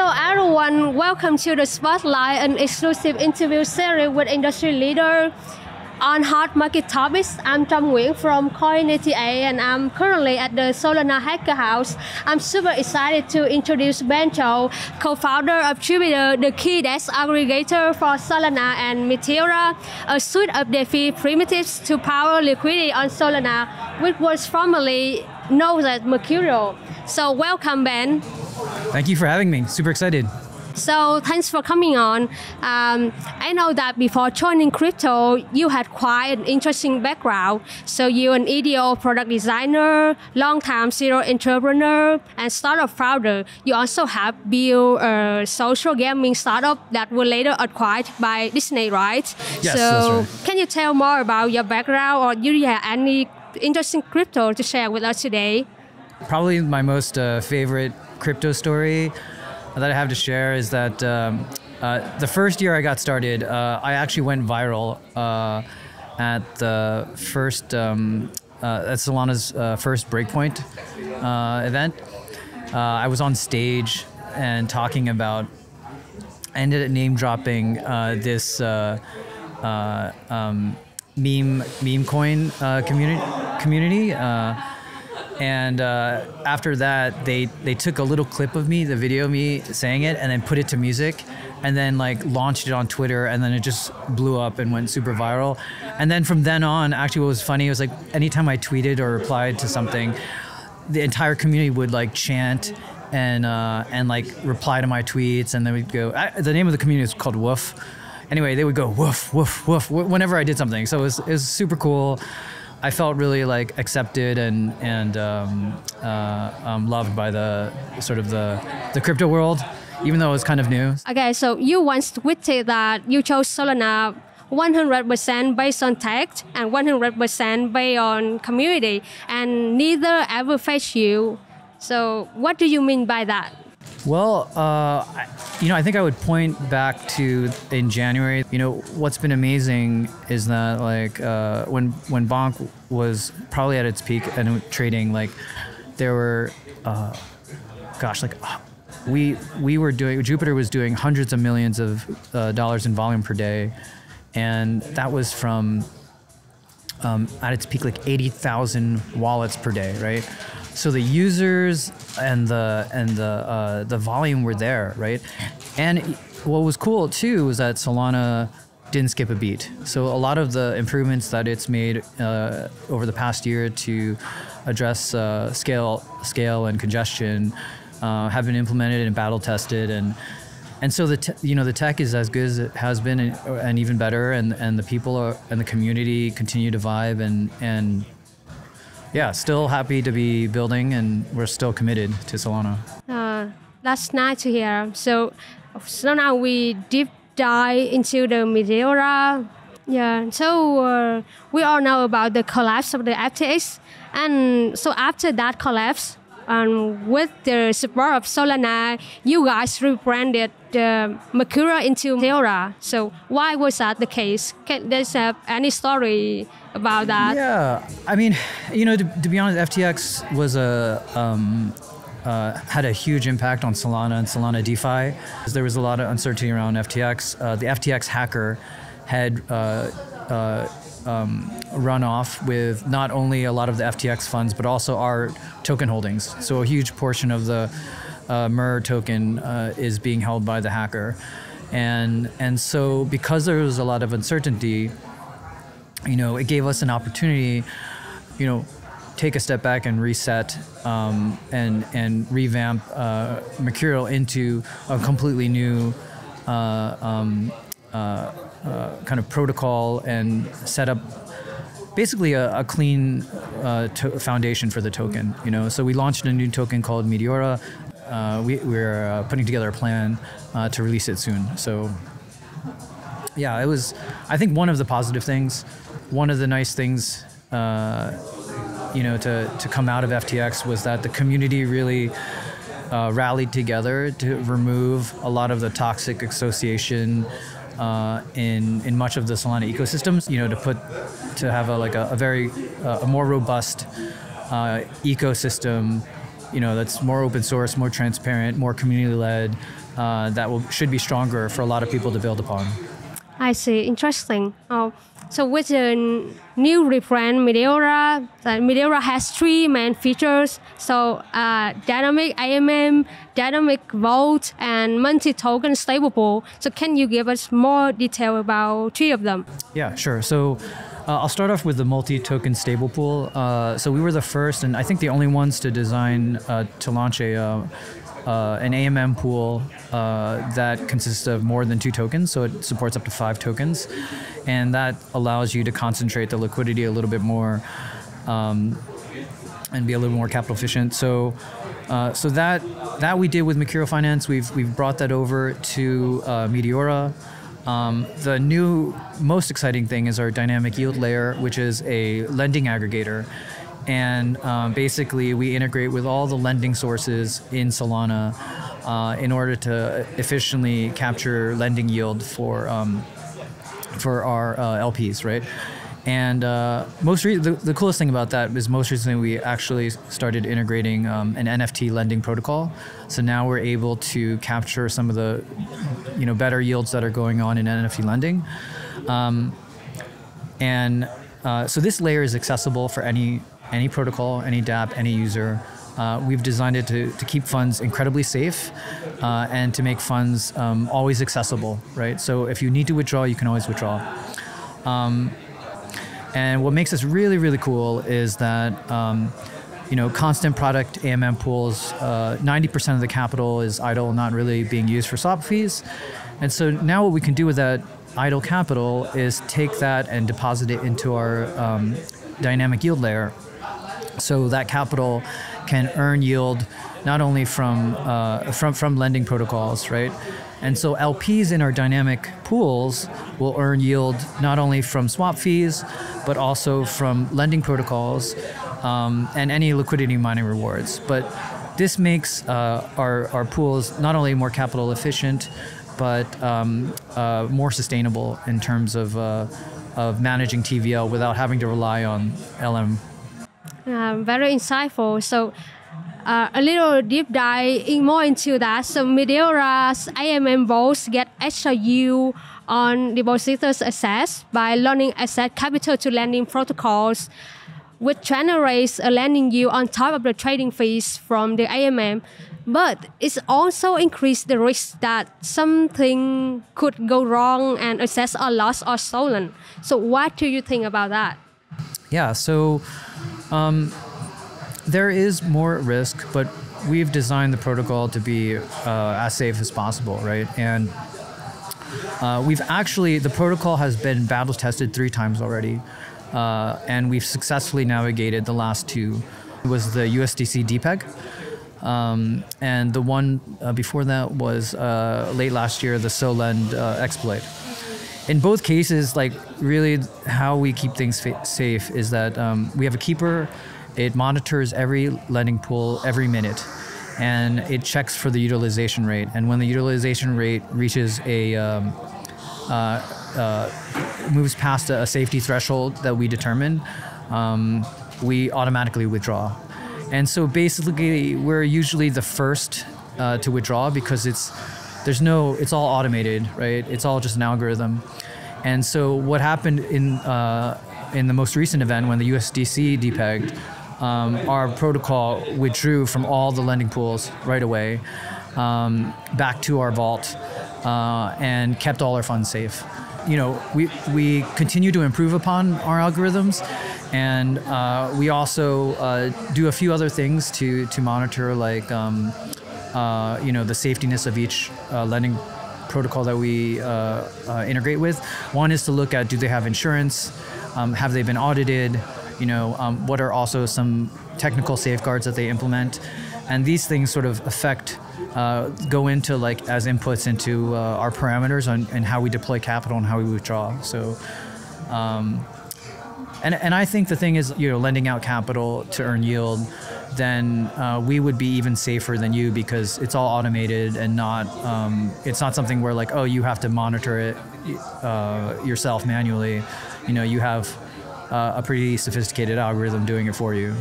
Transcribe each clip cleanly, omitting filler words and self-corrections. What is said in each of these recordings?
Hello everyone, welcome to the Spotlight, an exclusive interview series with industry leaders on hot market topics. I'm Nguyễn from Coin98 and I'm currently at the Solana Hacker House. I'm super excited to introduce Ben Chow, co-founder of Jupiter, the key desk aggregator for Solana, and Meteora, a suite of DeFi primitives to power liquidity on Solana, which was formerly known as Meteora. So welcome, Ben. Thank you for having me. Super excited. So thanks for coming on. I know that before joining crypto, you had quite an interesting background. So you're an EDO product designer, long-time serial entrepreneur, and startup founder. You also have built a social gaming startup that was later acquired by Disney, right? Yes, so that's right. Can you tell more about your background, or do you have any interesting crypto to share with us today? Probably my most favorite crypto story that I have to share is that the first year I got started, I actually went viral at the first, at Solana's first Breakpoint event. I was on stage and talking about, I ended up name dropping this meme coin community. And after that, they took a little clip of me, the video of me saying it, and then put it to music, and then like launched it on Twitter, and then it just blew up and went super viral. And then from then on, actually what was funny was like anytime I tweeted or replied to something, the entire community would like chant and like reply to my tweets, and then we'd go, the name of the community is called Woof. Anyway, they would go woof, woof, woof, whenever I did something. So it was super cool. I felt really like accepted and loved by the sort of the crypto world, even though it was kind of new. Okay, so you once tweeted that you chose Solana 100% based on tech and 100% based on community, and neither ever fetched you. So what do you mean by that? Well, I think I would point back to in January. What's been amazing is that like when Bonk was probably at its peak and trading, like there were, we were doing, Jupiter was doing hundreds of millions of dollars in volume per day, and that was from at its peak like 80,000 wallets per day, right? So the users and the volume were there, right? And what was cool too was that Solana didn't skip a beat. So a lot of the improvements that it's made over the past year to address scale and congestion have been implemented and battle tested, and so the tech is as good as it has been and even better, and the people and the community continue to vibe and. Yeah, still happy to be building, and we're still committed to Solana. That's nice to hear. So now we deep dive into the Meteora. Yeah, so we all know about the collapse of the FTX. And so after that collapse, with the support of Solana, you guys rebranded Meteora into Meteora. So why was that the case? Can there have any story about that? Yeah, I mean, to be honest, FTX was had a huge impact on Solana and Solana DeFi. There was a lot of uncertainty around FTX. The FTX hacker had run off with not only a lot of the FTX funds, but also our token holdings. So a huge portion of the MER token is being held by the hacker. And so because there was a lot of uncertainty, it gave us an opportunity, take a step back and reset and revamp Mercurial into a completely new kind of protocol and set up basically a clean foundation for the token. So we launched a new token called Meteora. We're putting together a plan to release it soon. So yeah, it was, I think, one of the positive things. One of the nice things, to come out of FTX was that the community really rallied together to remove a lot of the toxic association in much of the Solana ecosystems. To have a more robust ecosystem, that's more open source, more transparent, more community led, should be stronger for a lot of people to build upon. I see. Interesting. So with the new rebrand Meteora, Meteora has three main features. So dynamic AMM, dynamic vault, and multi-token stablepool. So can you give us more detail about three of them? Yeah, sure. So I'll start off with the multi-token stablepool. So we were the first, and I think the only ones to design to launch an AMM pool that consists of more than 2 tokens, so it supports up to 5 tokens, and that allows you to concentrate the liquidity a little bit more and be a little more capital efficient. So that we did with Mercurial Finance. We've brought that over to Meteora. The new most exciting thing is our dynamic yield layer, which is a lending aggregator. And basically, we integrate with all the lending sources in Solana in order to efficiently capture lending yield for our LPs, right? And the coolest thing about that is most recently we actually started integrating an NFT lending protocol. So now we're able to capture some of the better yields that are going on in NFT lending. So this layer is accessible for any protocol, any dApp, any user. We've designed it to keep funds incredibly safe and to make funds always accessible, right? So if you need to withdraw, you can always withdraw. And what makes this really, really cool is that constant product AMM pools, 90% of the capital is idle, not really being used for swap fees. And so now what we can do with that idle capital is take that and deposit it into our dynamic yield layer. So that capital can earn yield not only from lending protocols, right? And so LPs in our dynamic pools will earn yield not only from swap fees, but also from lending protocols and any liquidity mining rewards. But this makes our pools not only more capital efficient, but more sustainable in terms of managing TVL without having to rely on LM. Very insightful. So a little deep dive more into that. So Meteora's AMM vaults get extra yield on depositors' assets by loaning asset capital to lending protocols, which generates a lending yield on top of the trading fees from the AMM. But it's also increased the risk that something could go wrong and assets are lost or stolen. So what do you think about that? Yeah, so there is more risk, but we've designed the protocol to be as safe as possible, right? And the protocol has been battle tested 3 times already, and we've successfully navigated the last 2. It was the USDC DPEG, and the one before that was late last year, the Solend exploit. In both cases, like really how we keep things safe is that we have a keeper. It monitors every lending pool every minute, and it checks for the utilization rate. And when the utilization rate reaches moves past a safety threshold that we determine, we automatically withdraw. And so basically, we're usually the first to withdraw because it's all automated, right? It's all just an algorithm. And so what happened in the most recent event when the USDC depegged, our protocol withdrew from all the lending pools right away back to our vault and kept all our funds safe. We continue to improve upon our algorithms, and we also do a few other things to monitor, like the safetiness of each lending protocol that we integrate with. One is to look at, do they have insurance? Have they been audited? What are also some technical safeguards that they implement? And these things sort of go into as inputs into our parameters and how we deploy capital and how we withdraw. So, and I think the thing is, lending out capital to earn yield, then we would be even safer than you because it's all automated and it's not something where you have to monitor it yourself manually. You have a pretty sophisticated algorithm doing it for you.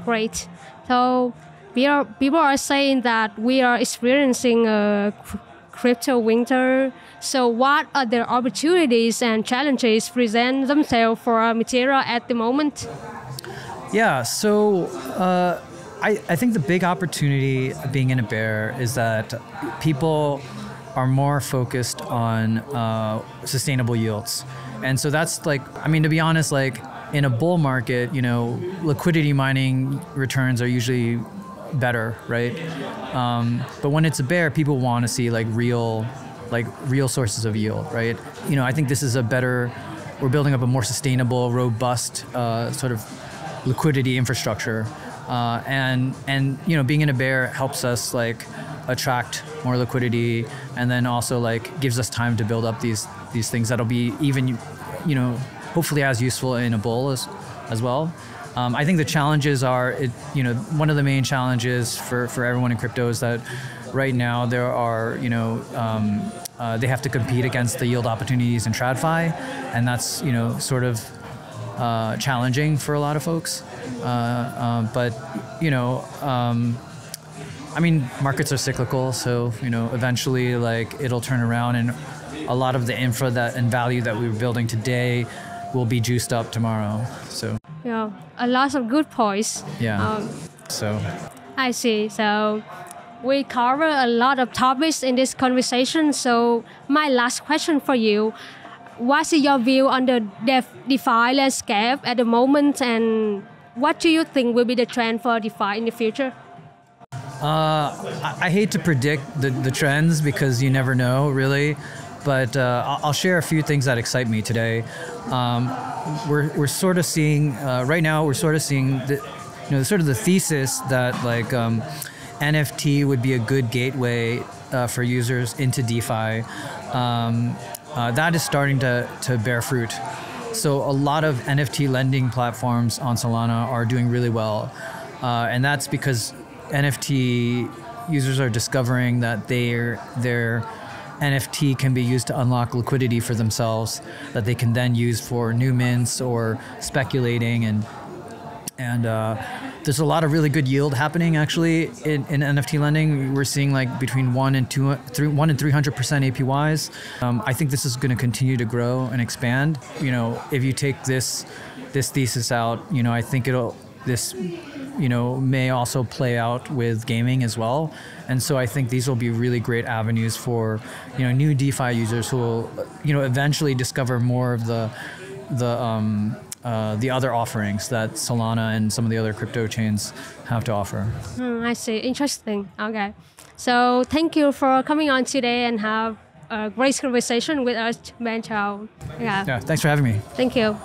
Great. So people are saying that we are experiencing a crypto winter. So what other opportunities and challenges present themselves for Meteora at the moment? Yeah, so I think the big opportunity being in a bear is that people are more focused on sustainable yields. And so that's like, I mean, to be honest, like in a bull market, you know, liquidity mining returns are usually better, right? But when it's a bear, people want to see like real sources of yield, right? You know, I think this is we're building up a more sustainable, robust sort of liquidity infrastructure. And you know, being in a bear helps us like attract more liquidity, and then also like gives us time to build up these things that'll be even, you know, hopefully as useful in a bull as well. I think the challenges are, you know, one of the main challenges for everyone in crypto is that right now there are, you know, they have to compete against the yield opportunities in TradFi, and that's, you know, sort of challenging for a lot of folks. But, you know, I mean, markets are cyclical, so, you know, eventually like it'll turn around, and a lot of the infra and value that we were building today will be juiced up tomorrow. So yeah, a lot of good points. Yeah. So I see. So we cover a lot of topics in this conversation. So my last question for you: what's your view on the DeFi landscape at the moment, and what do you think will be the trend for DeFi in the future? I hate to predict the trends because you never know, really. But I'll share a few things that excite me today. We're sort of seeing right now. We're sort of seeing the thesis that like NFT would be a good gateway for users into DeFi. That is starting to bear fruit. So a lot of NFT lending platforms on Solana are doing really well, and that's because NFT users are discovering that their NFT can be used to unlock liquidity for themselves that they can then use for new mints or speculating, and there's a lot of really good yield happening actually in NFT lending. We're seeing like between 1 and 300% APYs. I think this is going to continue to grow and expand. You know, if you take this thesis out, you know, I think this may also play out with gaming as well. And so I think these will be really great avenues for, you know, new DeFi users who will, you know, eventually discover more of the other offerings that Solana and some of the other crypto chains have to offer. I see. Interesting. Okay. So thank you for coming on today and have a great conversation with us, Ben Chow. Yeah, thanks for having me. Thank you.